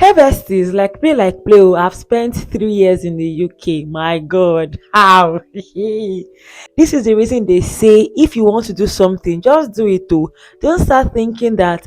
Hey besties, like play like play. Oh, I've spent 3 years in the UK. My God, how? This is the reason they say if you want to do something, just do it too. Don't start thinking that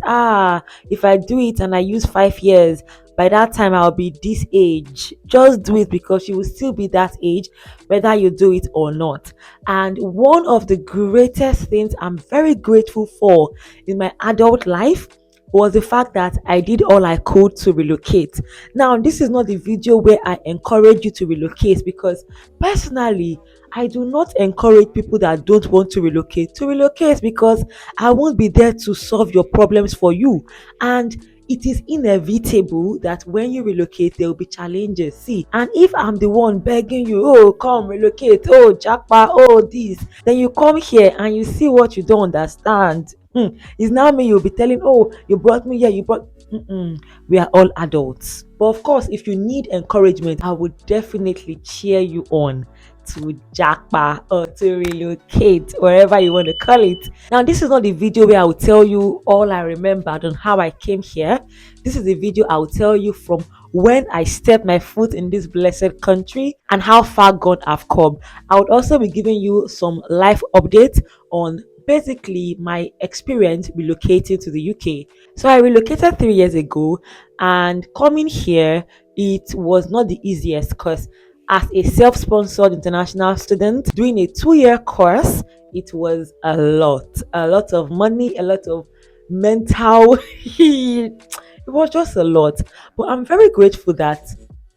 if I do it and I use 5 years, by that time I'll be this age. Just do it because you will still be that age, whether you do it or not. And one of the greatest things I'm very grateful for in my adult life was the fact that I did all I could to relocate. Now, this is not the video where I encourage you to relocate because personally, I do not encourage people that don't want to relocate because I won't be there to solve your problems for you. And it is inevitable that when you relocate, there will be challenges. See, and if I'm the one begging you, oh, come relocate, oh, jackpot, oh, this, then you come here and you see what you don't understand. It's now me you'll be telling, oh, you brought me here, you brought. Mm-mm. We are all adults. But of course, if you need encouragement, I would definitely cheer you on to jackpot or to relocate, wherever you want to call it. Now, this is not the video where I will tell you all I remembered on how I came here. This is the video I will tell you from when I stepped my foot in this blessed country and how far gone I've come. I would also be giving you some life updates on basically my experience relocating to the UK. So I relocated 3 years ago, and coming here, it was not the easiest because as a self-sponsored international student doing a 2 year course, it was a lot of money, a lot of mental. It was just a lot. But I'm very grateful that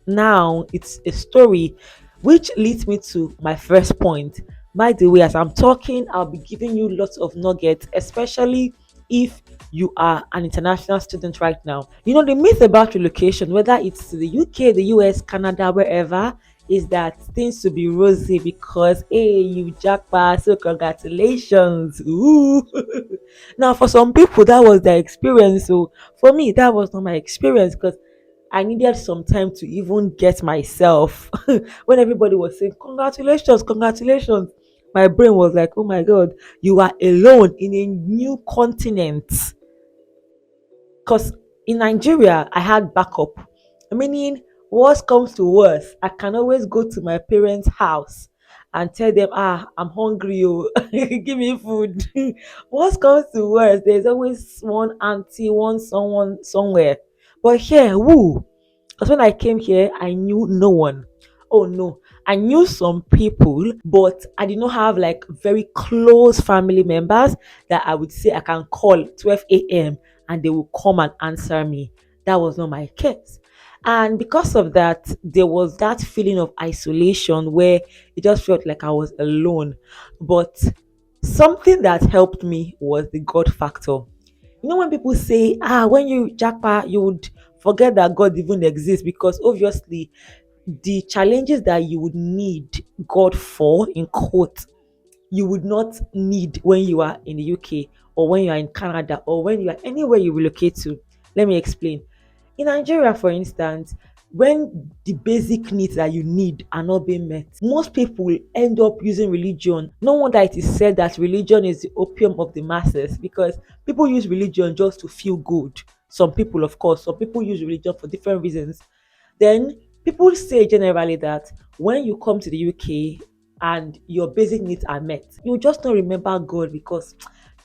now it's a story, which leads me to my first point. By the way, as I'm talking, I'll be giving you lots of nuggets, especially if you are an international student right now. You know, the myth about relocation, whether it's to the UK, the US, Canada, wherever, is that things to be rosy because hey, you jackpot, so congratulations. Ooh. Now, for some people, that was their experience. So for me, that was not my experience because I needed some time to even get myself. When everybody was saying, congratulations, congratulations, my brain was like, oh my God, you are alone in a new continent. Because in Nigeria, I had backup. Meaning, worst comes to worst, I can always go to my parents' house and tell them, I'm hungry, oh, give me food. Worst comes to worst, there's always one auntie, one someone somewhere. But here, woo, because when I came here, I knew no one. Oh no, I knew some people, but I did not have like very close family members that I would say I can call 12 a.m. and they will come and answer me. That was not my case. And because of that, there was that feeling of isolation where it just felt like I was alone. But something that helped me was the God factor. You know, when people say, when you jackpot, you would forget that God even exists because obviously the challenges that you would need God for, in quote, you would not need when you are in the UK or when you are in Canada or when you are anywhere you relocate to. Let me explain. In Nigeria, for instance, when the basic needs that you need are not being met, most people will end up using religion. No wonder it is said that religion is the opium of the masses because people use religion just to feel good. Some people, of course, some people use religion for different reasons. Then people say generally that when you come to the UK and your basic needs are met, you just don't remember God because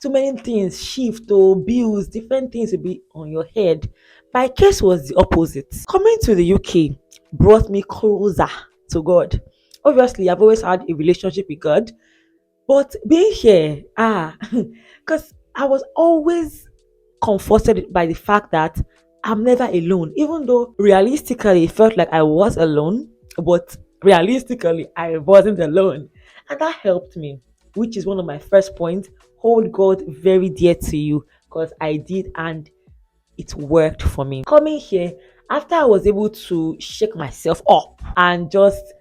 too many things shift or bills, different things will be on your head. My case was the opposite. Coming to the UK brought me closer to God. Obviously, I've always had a relationship with God, but being here, because I was always comforted by the fact that I'm never alone, even though realistically it felt like I was alone, but realistically I wasn't alone. And that helped me, which is one of my first points. Hold God very dear to you because I did, and it worked for me. Coming here, after I was able to shake myself up and just,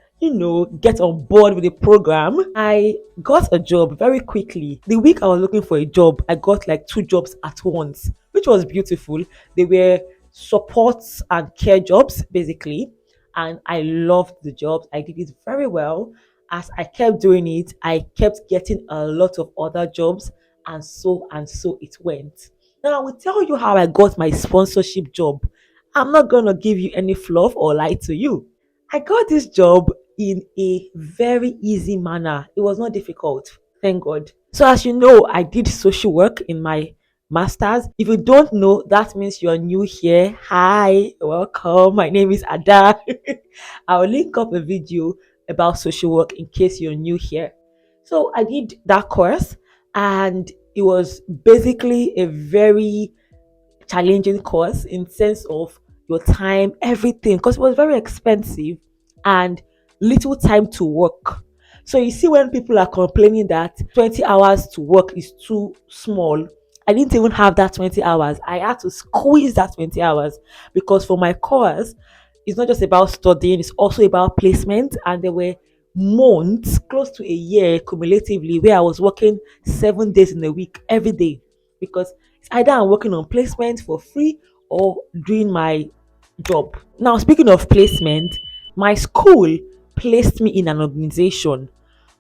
get on board with the program, I got a job very quickly. The week I was looking for a job, I got like two jobs at once, which was beautiful. They were supports and care jobs, basically. And I loved the jobs. I did it very well. As I kept doing it, I kept getting a lot of other jobs, and so it went. Now I will tell you how I got my sponsorship job. I'm not gonna give you any fluff or lie to you. I got this job in a very easy manner. It was not difficult. Thank God. So, as you know, I did social work in my master's. If you don't know, that means you're new here. Hi, welcome. My name is Ada. I'll link up a video about social work in case you're new here. So, I did that course, and it was basically a very challenging course in sense of your time, everything, because it was very expensive and little time to work. So you see, when people are complaining that 20 hours to work is too small, I didn't even have that 20 hours. I had to squeeze that 20 hours because for my course, it's not just about studying, it's also about placement. And there were months, close to a year cumulatively, where I was working 7 days in a week, every day, because it's either I'm working on placement for free or doing my job. Now, speaking of placement, my school placed me in an organization,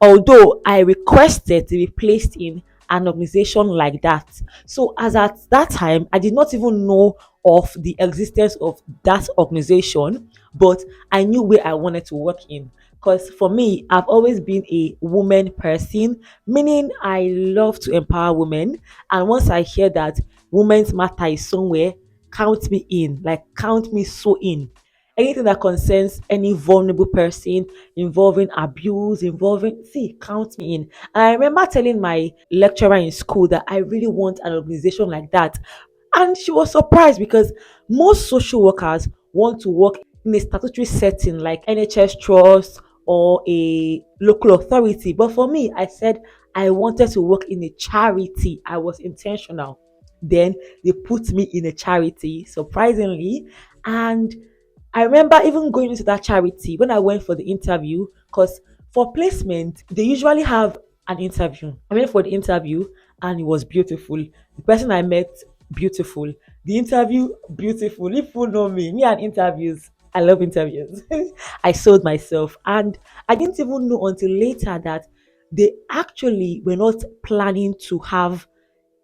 although I requested to be placed in an organization like that. So, as at that time, I did not even know of the existence of that organization, but I knew where I wanted to work in. Because for me, I've always been a woman person, meaning I love to empower women. And once I hear that women's matter is somewhere, count me in, like count me so in. Anything that concerns any vulnerable person, involving abuse, involving, see, count me in. And I remember telling my lecturer in school that I really want an organization like that. And she was surprised because most social workers want to work in a statutory setting like NHS trust or a local authority. But for me, I said I wanted to work in a charity. I was intentional. Then they put me in a charity, surprisingly. And I remember even going into that charity when I went for the interview, because for placement, they usually have an interview. I went for the interview and it was beautiful. The person I met, beautiful. The interview, beautiful. If you know me and interviews, I love interviews. I sold myself, and I didn't even know until later that they actually were not planning to have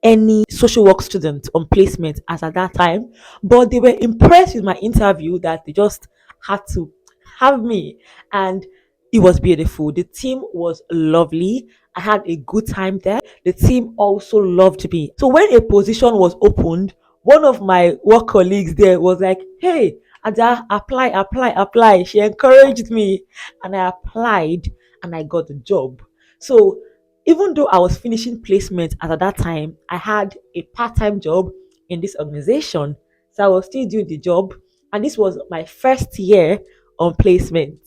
any social work student on placement as at that time, but they were impressed with my interview that they just had to have me. And it was beautiful. The team was lovely. I had a good time there. The team also loved me. So when a position was opened, one of my work colleagues there was like, "Hey, Ada, apply, apply, apply." She encouraged me, and I applied and I got the job. So even though I was finishing placement at that time, I had a part-time job in this organization. So I was still doing the job. And this was my first year on placement.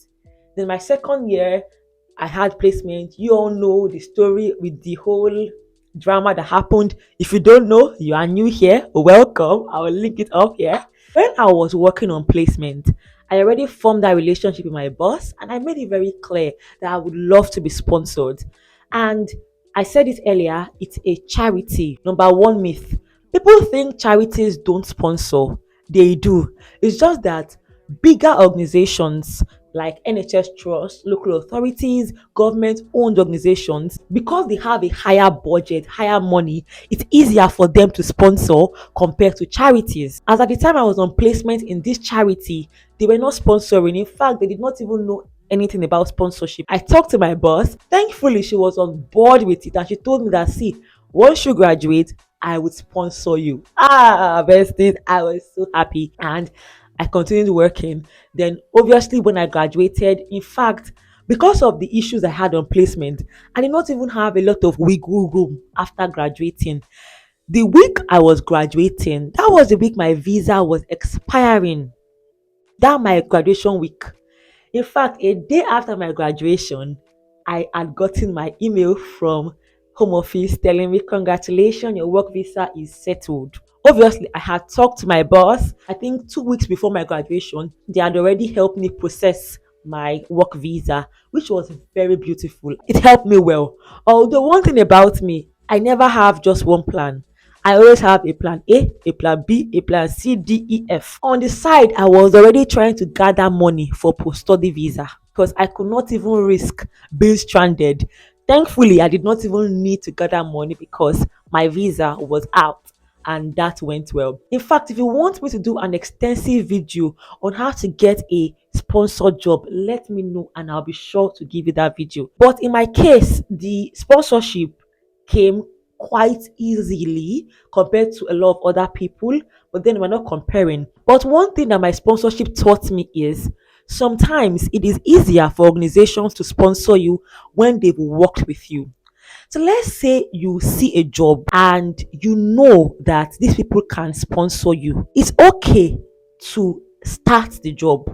Then my second year, I had placement. You all know the story with the whole drama that happened. If you don't know, you are new here. Welcome. I will link it up here. When I was working on placement, I already formed that relationship with my boss, and I made it very clear that I would love to be sponsored. And I said it earlier, it's a charity. Number one myth. People think charities don't sponsor. They do. It's just that bigger organizations like NHS Trust, local authorities, government owned organizations, because they have a higher budget, higher money, it's easier for them to sponsor compared to charities. As at the time I was on placement in this charity, they were not sponsoring. In fact, they did not even know anything about sponsorship. I talked to my boss. Thankfully, she was on board with it and she told me that, see, once you graduate, I would sponsor you. Ah, besties, I was so happy. And I continued working. Then, obviously, when I graduated, in fact, because of the issues I had on placement, I did not even have a lot of wiggle room after graduating. The week I was graduating, that was the week my visa was expiring. That my graduation week. In fact, a day after my graduation, I had gotten my email from Home Office telling me, "Congratulations, your work visa is settled." Obviously, I had talked to my boss. I think 2 weeks before my graduation, they had already helped me process my work visa, which was very beautiful. It helped me well. Although, one thing about me, I never have just one plan. I always have a plan A, a plan B, a plan C, D, E, F. On the side, I was already trying to gather money for post-study visa because I could not even risk being stranded. Thankfully, I did not even need to gather money because my visa was out. and that went well. In fact, if you want me to do an extensive video on how to get a sponsored job, let me know and I'll be sure to give you that video. But in my case, the sponsorship came quite easily compared to a lot of other people, but then we're not comparing. But one thing that my sponsorship taught me is sometimes it is easier for organizations to sponsor you when they've worked with you. So let's say you see a job and you know that these people can sponsor you. It's okay to start the job.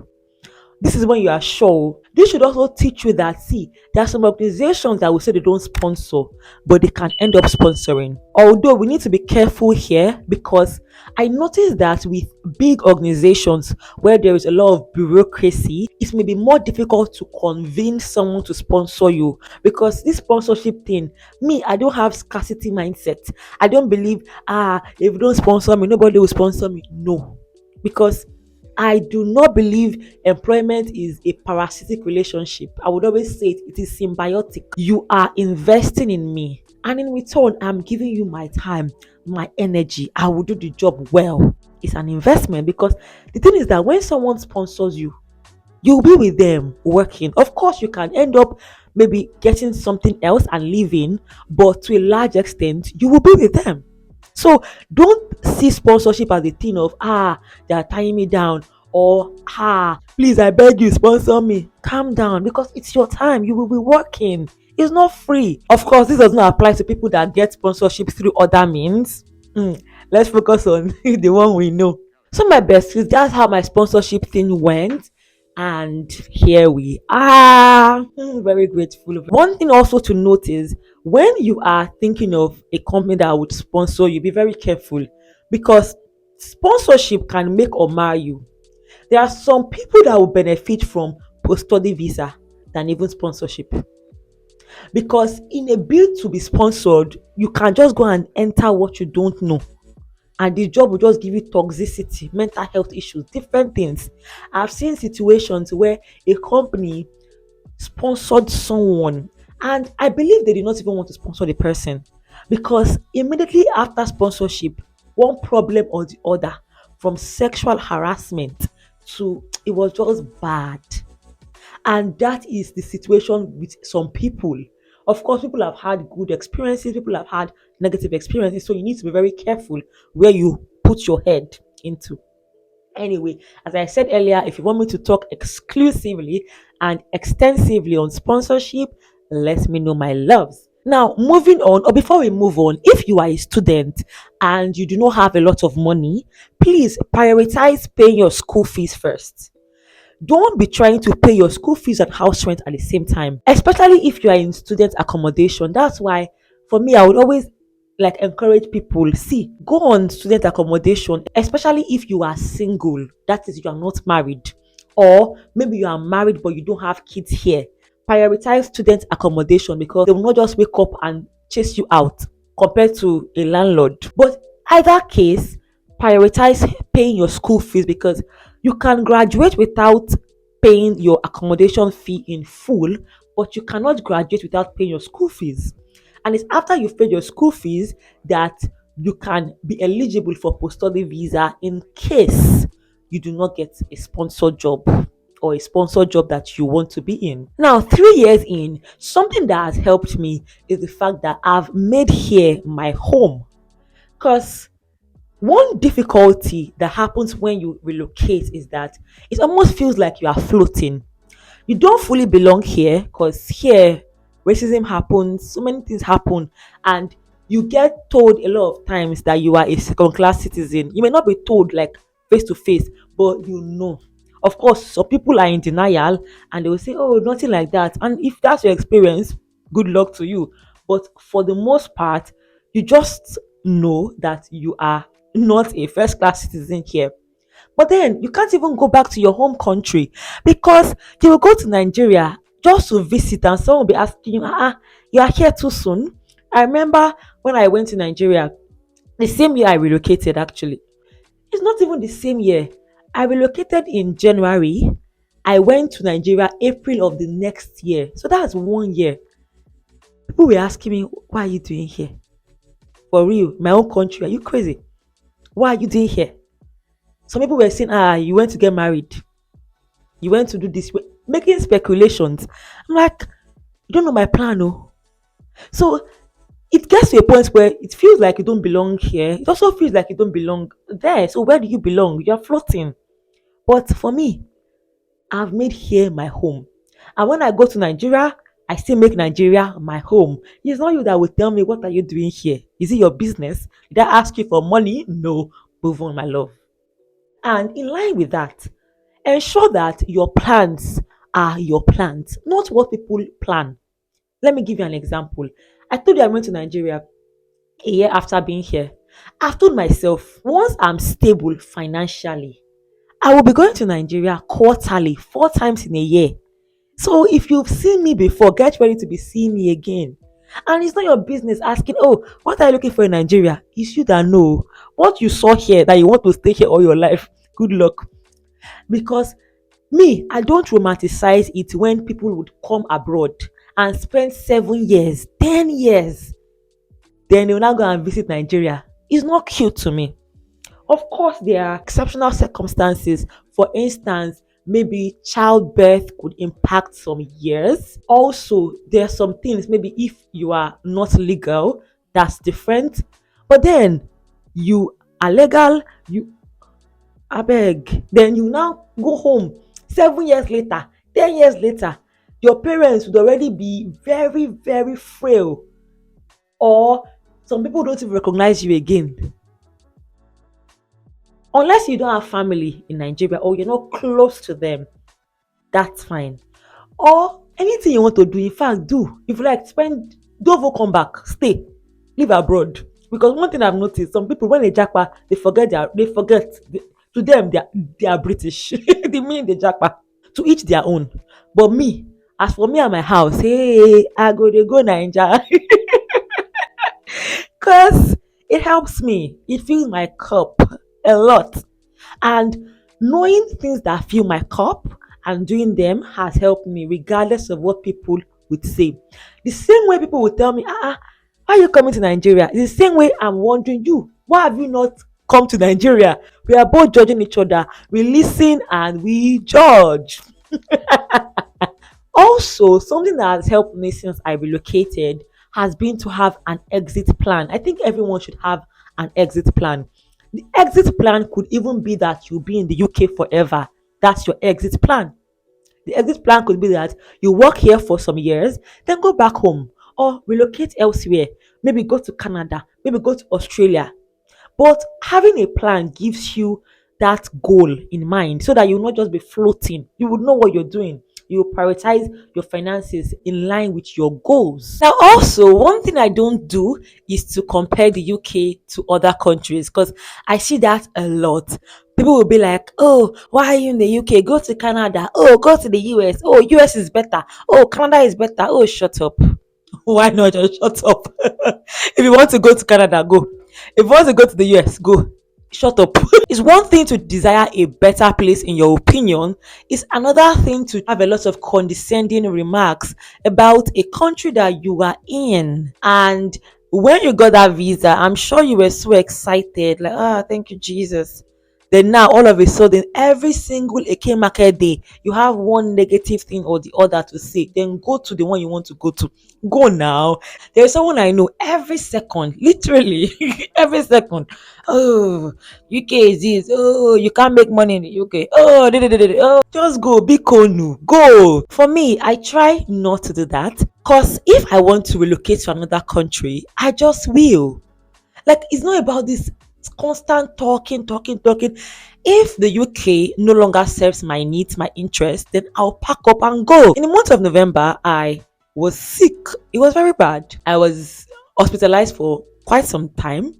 This is when you are sure. This should also teach you that, see, there are some organizations that will say they don't sponsor, but they can end up sponsoring. Although we need to be careful here, because I noticed that with big organizations where there is a lot of bureaucracy, it may be more difficult to convince someone to sponsor you, because this sponsorship thing, me, I don't have scarcity mindset. I don't believe, if you don't sponsor me, nobody will sponsor me. No, because I do not believe employment is a parasitic relationship. I would always say it is symbiotic. You are investing in me, and in return, I'm giving you my time, my energy. I will do the job well. It's an investment, because the thing is that when someone sponsors you, you'll be with them working. Of course, you can end up maybe getting something else and leaving, but to a large extent, you will be with them. So don't see sponsorship as a thing of they are tying me down, or please I beg you sponsor me. Calm down, because it's your time. You will be working. It's not free. Of course, this does not apply to people that get sponsorship through other means. Let's focus on the one we know. So my besties, that's how my sponsorship thing went. And here we are. Very grateful. One thing also to note is when you are thinking of a company that would sponsor you, be very careful, because sponsorship can make or mar you. There are some people that will benefit from post-study visa than even sponsorship. Because in a bid to be sponsored, you can just go and enter what you don't know, and the job will just give you toxicity, mental health issues, different things. I've seen situations where a company sponsored someone, and I believe they did not even want to sponsor the person, because immediately after sponsorship, one problem or the other, from sexual harassment to, it was just bad. And that is the situation with some people. Of course, people have had good experiences, people have had negative experiences, so you need to be very careful where you put your head into. Anyway, as I said earlier, if you want me to talk exclusively and extensively on sponsorship, let me know, my loves. Now, moving on, or before we move on, if you are a student and you do not have a lot of money, please prioritize paying your school fees first. Don't be trying to pay your school fees and house rent at the same time, especially if you are in student accommodation. That's why, for me, I would always like encourage people, see, go on student accommodation, especially if you are single, that is, you are not married, or maybe you are married but you don't have kids here. Prioritize student accommodation, because they will not just wake up and chase you out compared to a landlord. But either case, prioritize paying your school fees, because you can graduate without paying your accommodation fee in full, but you cannot graduate without paying your school fees. And it's after you've paid your school fees that you can be eligible for post-study visa in case you do not get a sponsored job, or a sponsored job that you want to be in. Now, 3 years in, something that has helped me is the fact that I've made here my home. Because one difficulty that happens when you relocate is that it almost feels like you are floating. You don't fully belong here, because here racism happens, so many things happen, and you get told a lot of times that you are a second class citizen. You may not be told like face to face, but you know. Of course, some people are in denial and they will say, oh, nothing like that. And if that's your experience, good luck to you. But for the most part, you just know that you are not a first class citizen here. But then you can't even go back to your home country, because you will go to Nigeria just to visit and someone will be asking you, you are here too soon. I remember when I went to Nigeria, the same year I relocated actually. It's not even the same year. I relocated in January. I went to Nigeria April of the next year. So that's 1 year. People were asking me, what are you doing here? For real, my own country, are you crazy? Why are you doing here? Some people were saying, you went to get married, you went to do this, making speculations. I'm like, you don't know my plan, oh. So it gets to a point where it feels like you don't belong here. It also feels like you don't belong there. So where do you belong? You're floating. But for me, I've made here my home. And when I go to Nigeria, I still make Nigeria my home. It's not you that will tell me, what are you doing here? Is it your business? Did I ask you for money? No. Move on, my love. And in line with that, ensure that your plans are your plans, not what people plan. Let me give you an example. I told you I went to Nigeria a year after being here. I've told myself, once I'm stable financially, I will be going to Nigeria quarterly, 4 times in a year. So if you've seen me before, get ready to be seeing me again. And it's not your business asking, oh, what are you looking for in Nigeria? It's you that know. What you saw here, that you want to stay here all your life, good luck. Because me, I don't romanticize it when people would come abroad and spend 7 years, 10 years, then they will now go and visit Nigeria. It's not cute to me. Of course, there are exceptional circumstances. For instance, maybe childbirth could impact some years. Also, there are some things, maybe if you are not legal, that's different. But then you are legal, you abeg, then you now go home 7 years later, 10 years later, your parents would already be very, very frail, or some people don't even recognize you again. Unless you don't have family in Nigeria or you're not close to them, that's fine. Or anything you want to do, in fact, do. If you like, spend, don't even come back, stay, live abroad. Because one thing I've noticed, some people when they jackpot, to them they are British. They mean they jackpot. To each their own. But me, as for me and my house, hey, I go they go Nigeria. Because it helps me. It fills my cup a lot. And knowing things that fill my cup and doing them has helped me, regardless of what people would say. The same way people would tell me, why are you coming to Nigeria? It's the same way I'm wondering, you, why have you not come to Nigeria? We are both judging each other. We listen and we judge. Also, something that has helped me since I relocated has been to have an exit plan. I think everyone should have an exit plan. The exit plan could even be that you'll be in the UK forever. That's your exit plan. The exit plan could be that you work here for some years, then go back home or relocate elsewhere. Maybe go to Canada, maybe go to Australia. But having a plan gives you that goal in mind so that you'll not just be floating. You would know what you're doing. You will prioritize your finances in line with your goals. Now, also, one thing I don't do is to compare the UK to other countries because I see that a lot. People will be like, oh, why are you in the UK? Go to Canada. Oh, go to the US. Oh, US is better. Oh, Canada is better. Oh, shut up. Why not just shut up? If you want to go to Canada, go. If you want to go to the US, go. Shut up. It's one thing to desire a better place in your opinion. It's another thing to have a lot of condescending remarks about a country that you are in. And when you got that visa, I'm sure you were so excited. Like, thank you, Jesus. Then now all of a sudden, every single Eke market day, you have one negative thing or the other to say. Then go to the one you want to go to. Go now. There's someone I know every second, literally every second. Oh, UK is this. Oh, you can't make money in the UK. Oh, oh, just go. Be cool. Go. For me, I try not to do that. Because if I want to relocate to another country, I just will. Like, it's not about this constant talking. If the UK no longer serves my needs, my interests, then I'll pack up and go. In the month of November, I was sick. It was very bad. I was hospitalized for quite some time,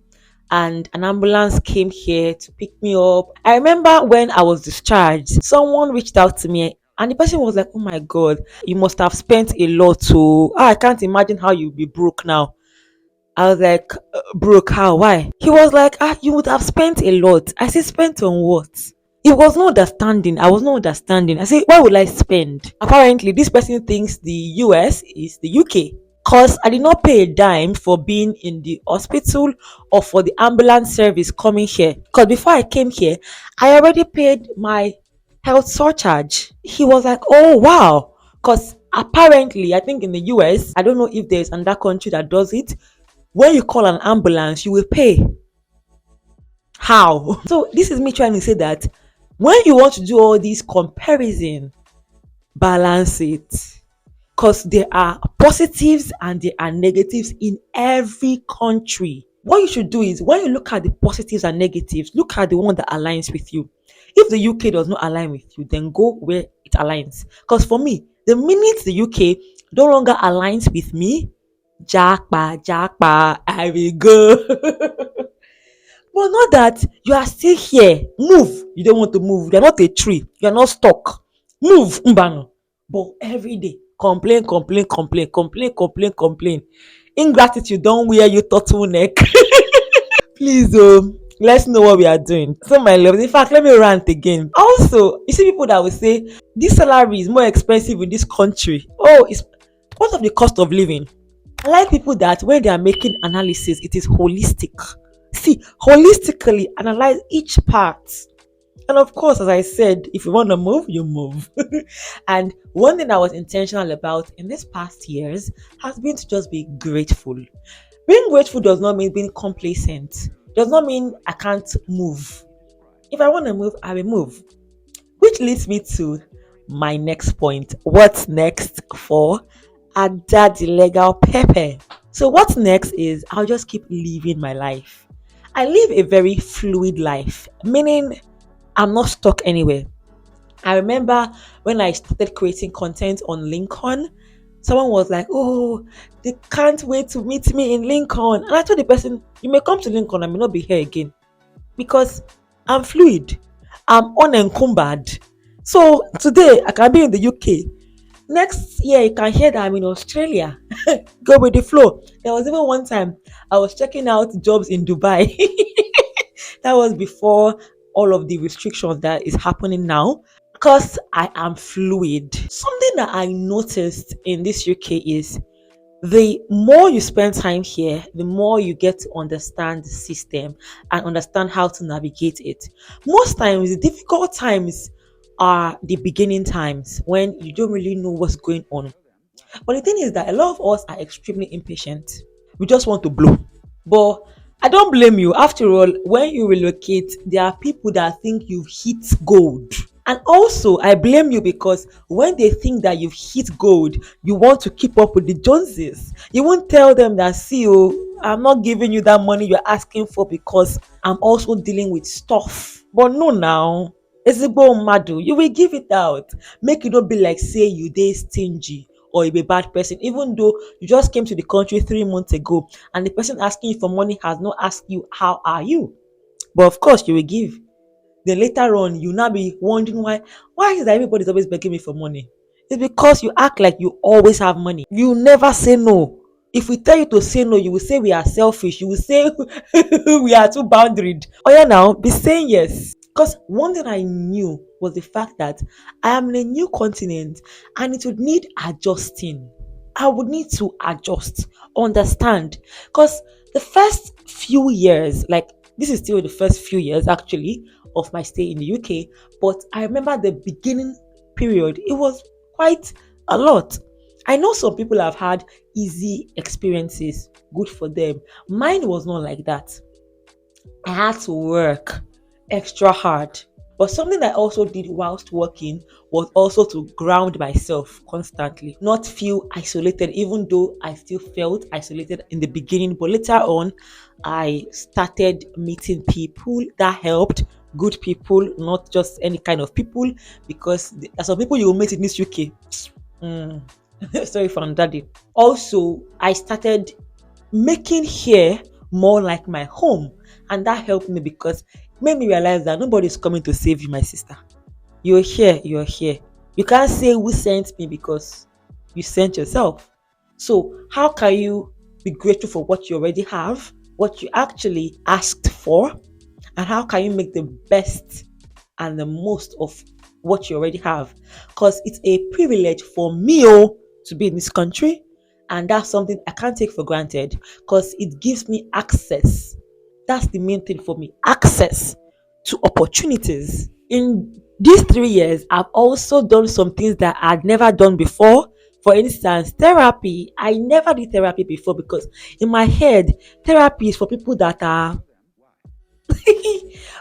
and an ambulance came here to pick me up. I remember when I was discharged, someone reached out to me. And the person was like, oh my God, you must have spent a lot. So I can't imagine how you'll be broke now. I was like, broke how? Why? He was like, you would have spent a lot. I said, spent on what? It was no understanding. I was not understanding. I said, why would I spend? Apparently, this person thinks the US is the UK. Cause I did not pay a dime for being in the hospital or for the ambulance service coming here. Cause before I came here, I already paid my health surcharge. He was like, "Oh wow," cause apparently I think in the US, I don't know if there's another country that does it. When you call an ambulance, you will pay. How? So this is me trying to say that when you want to do all these comparison, balance it. Because there are positives and there are negatives in every country. What you should do is when you look at the positives and negatives, look at the one that aligns with you. If the UK does not align with you, then go where it aligns. Because for me, the minute the UK no longer aligns with me, jackpa, I will go. But not that you are still here. Move. You don't want to move. You're not a tree. You're not stuck. Move, Mbano. But every day, complain. Ingratitude don't wear you turtleneck. Please, let's know what we are doing. So, my love, in fact, let me rant again. Also, you see people that will say this salary is more expensive in this country. Oh, it's what of the cost of living? I like people that when they are making analysis, it is holistic. See, holistically analyze each part. And of course, as I said, if you want to move, you move. And one thing I was intentional about in these past years has been to just be grateful. Being grateful does not mean being complacent. Does not mean I can't move. If I want to move, I will move. Which leads me to my next point. What's next for Adathelegalpepper? So what's next is I'll just keep living my life. I live a very fluid life, meaning I'm not stuck anywhere. I remember when I started creating content on Lincoln, someone was like, "Oh, they can't wait to meet me in Lincoln." And I told the person, "You may come to Lincoln, I may not be here again because I'm fluid, I'm unencumbered. So today I can be in the UK. Next year, you can hear that I'm in Australia. Go with the flow." There was even one time I was checking out jobs in Dubai. That was before all of the restrictions that is happening now. Because I am fluid. Something that I noticed in this UK is the more you spend time here, the more you get to understand the system and understand how to navigate it. Most times, the difficult times are the beginning times when you don't really know what's going on. But the thing is that a lot of us are extremely impatient. We just want to blow. But I don't blame you. After all, when you relocate, there are people that think you've hit gold. And also, I blame you because when they think that you've hit gold, you want to keep up with the Joneses. You won't tell them that, "See, oh, I'm not giving you that money you're asking for because I'm also dealing with stuff." But no, now, Ezigbo Madu, you will give it out. Make it not be like, say, you dey stingy or you be a bad person, even though you just came to the country 3 months ago and the person asking you for money has not asked you, "How are you?" But of course, you will give. Then later on, you now be wondering why is that everybody's always begging me for money? It's because you act like you always have money. You never say no. If we tell you to say no, you will say we are selfish. You will say we are too boundaried. Oh yeah, now be saying yes. Because one thing I knew was the fact that I am in a new continent and it would need adjusting. I would need to adjust, understand. Because the first few years, like this is still the first few years actually of my stay in the UK, but I remember the beginning period, it was quite a lot. I know some people have had easy experiences, good for them. Mine was not like that. I had to work extra hard. But something I also did whilst working was also to ground myself constantly, not feel isolated, even though I still felt isolated in the beginning. But later on, I started meeting people that helped, good people, not just any kind of people, because there are some people you will meet in this UK. Mm. Sorry for daddy. Also, I started making here more like my home, and that helped me because it made me realize that nobody's coming to save you, my sister. You're here. You can't say who sent me because you sent yourself. So how can you be grateful for what you already have, what you actually asked for, and how can you make the best and the most of what you already have? Because it's a privilege for me to be in this country. And that's something I can't take for granted because it gives me access. That's the main thing for me, access to opportunities. In these 3 years, I've also done some things that I'd never done before. For instance, therapy. I never did therapy before because in my head, therapy is for people that are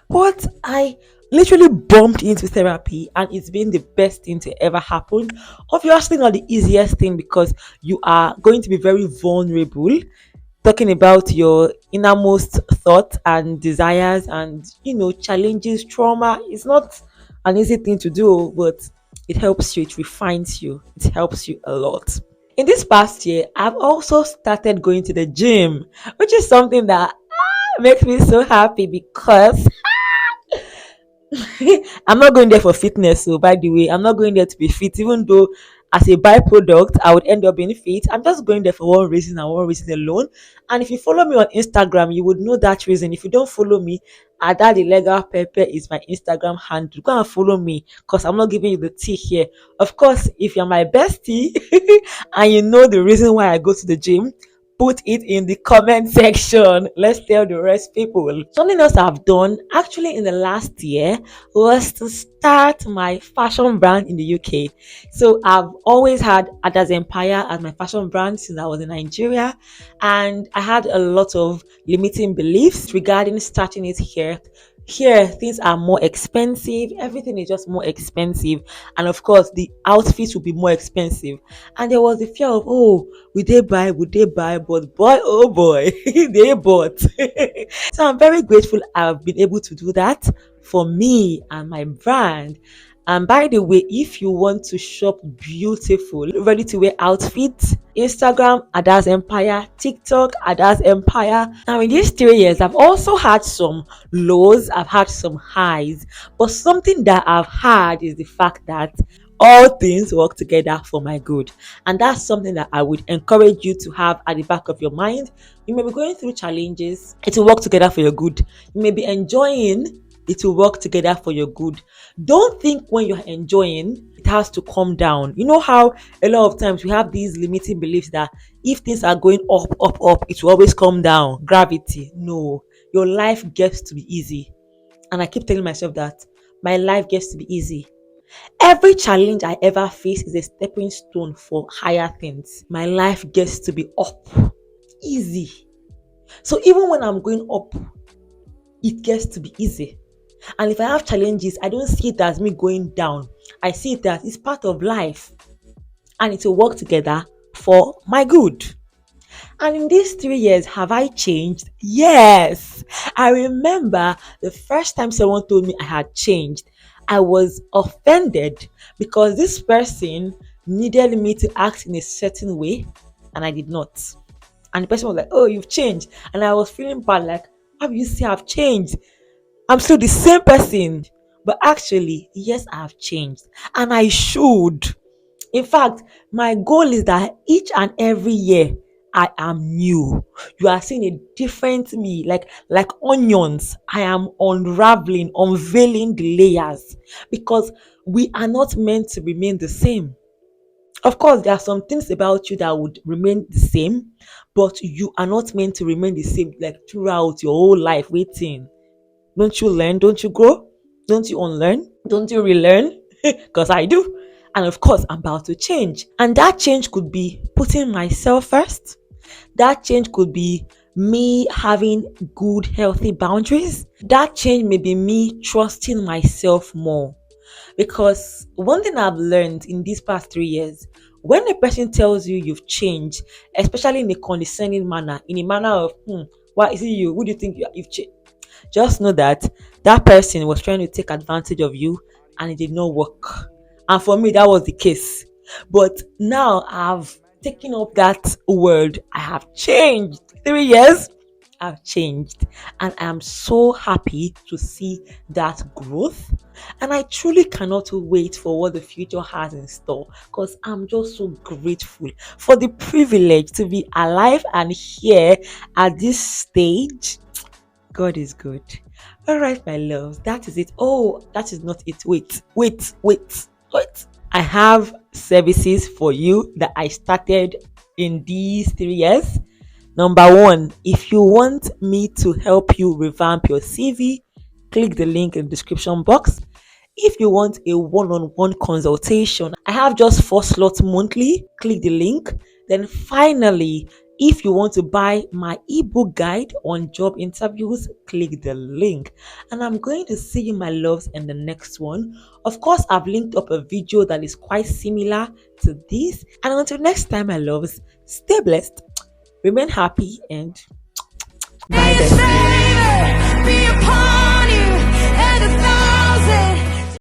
but I literally bumped into therapy and it's been the best thing to ever happen. Obviously, not the easiest thing because you are going to be very vulnerable, talking about your innermost thoughts and desires and challenges, trauma. It's not an easy thing to do, but it helps you, it refines you, it helps you a lot. In this past year, I've also started going to the gym, which is something that makes me so happy because I'm not going there for fitness. So, by the way, I'm not going there to be fit, even though as a byproduct, I would end up being fit. I'm just going there for one reason and one reason alone. And if you follow me on Instagram, you would know that reason. If you don't follow me, Adathelegalpepper is my Instagram handle. Go and follow me because I'm not giving you the tea here. Of course, if you're my bestie and you know the reason why I go to the gym, put it in the comment section. Let's tell the rest people. Something else I've done actually in the last year was to start my fashion brand in the UK. So I've always had adazempire as my fashion brand since I was in Nigeria, and I had a lot of limiting beliefs regarding starting it here. Here, things are more expensive. Everything is just more expensive, and of course, the outfits will be more expensive. And there was the fear of, oh, would they buy? Would they buy? But boy, oh boy, they bought. So I'm very grateful I've been able to do that for me and my brand. And by the way, if you want to shop beautiful, ready to wear outfits, Instagram, Adaze Empire, TikTok, Adaze Empire. Now, in these 3 years, I've also had some lows, I've had some highs, but something that I've had is the fact that all things work together for my good. And that's something that I would encourage you to have at the back of your mind. You may be going through challenges, it will work together for your good. You may be enjoying, it will work together for your good. Don't think when you're enjoying, it has to come down. You know how a lot of times we have these limiting beliefs that if things are going up, up, up, it will always come down. Gravity. No, your life gets to be easy. And I keep telling myself that my life gets to be easy. Every challenge I ever face is a stepping stone for higher things. My life gets to be up. Easy. So even when I'm going up, it gets to be easy. And if I have challenges, I don't see it as me going down. I see it as it's part of life. And it will work together for my good. And in these 3 years, have I changed? Yes. I remember the first time someone told me I had changed, I was offended because this person needed me to act in a certain way and I did not. And the person was like, oh, you've changed. And I was feeling bad, like, how do you say I've changed? I'm still the same person. But actually, yes, I have changed. And I should. In fact, my goal is that each and every year I am new. You are seeing a different me, like onions. I am unraveling, unveiling the layers because we are not meant to remain the same. Of course, there are some things about you that would remain the same, but you are not meant to remain the same like throughout your whole life waiting. Don't you learn? Don't you grow? Don't you unlearn? Don't you relearn? Because I do. And of course, I'm about to change. And that change could be putting myself first. That change could be me having good, healthy boundaries. That change may be me trusting myself more. Because one thing I've learned in these past 3 years, when a person tells you you've changed, especially in a condescending manner, in a manner of, why is it you? Who do you think you've changed? Just know that that person was trying to take advantage of you and it did not work. And for me, that was the case. But now I've taken up that word. I have changed. 3 years, I've changed. And I'm so happy to see that growth. And I truly cannot wait for what the future has in store because I'm just so grateful for the privilege to be alive and here at this stage. God is good. All right, my loves, that is it. Oh, that is not it. Wait. I have services for you that I started in these 3 years. Number one, if you want me to help you revamp your CV, click the link in the description box. If you want a one-on-one consultation, I have just 4 slots monthly. Click the link. Then finally, if you want to buy my ebook guide on job interviews, click the link. And I'm going to see you, my loves, in the next one. Of course, I've linked up a video that is quite similar to this. And until next time, my loves, stay blessed, remain happy, and bye, bestie.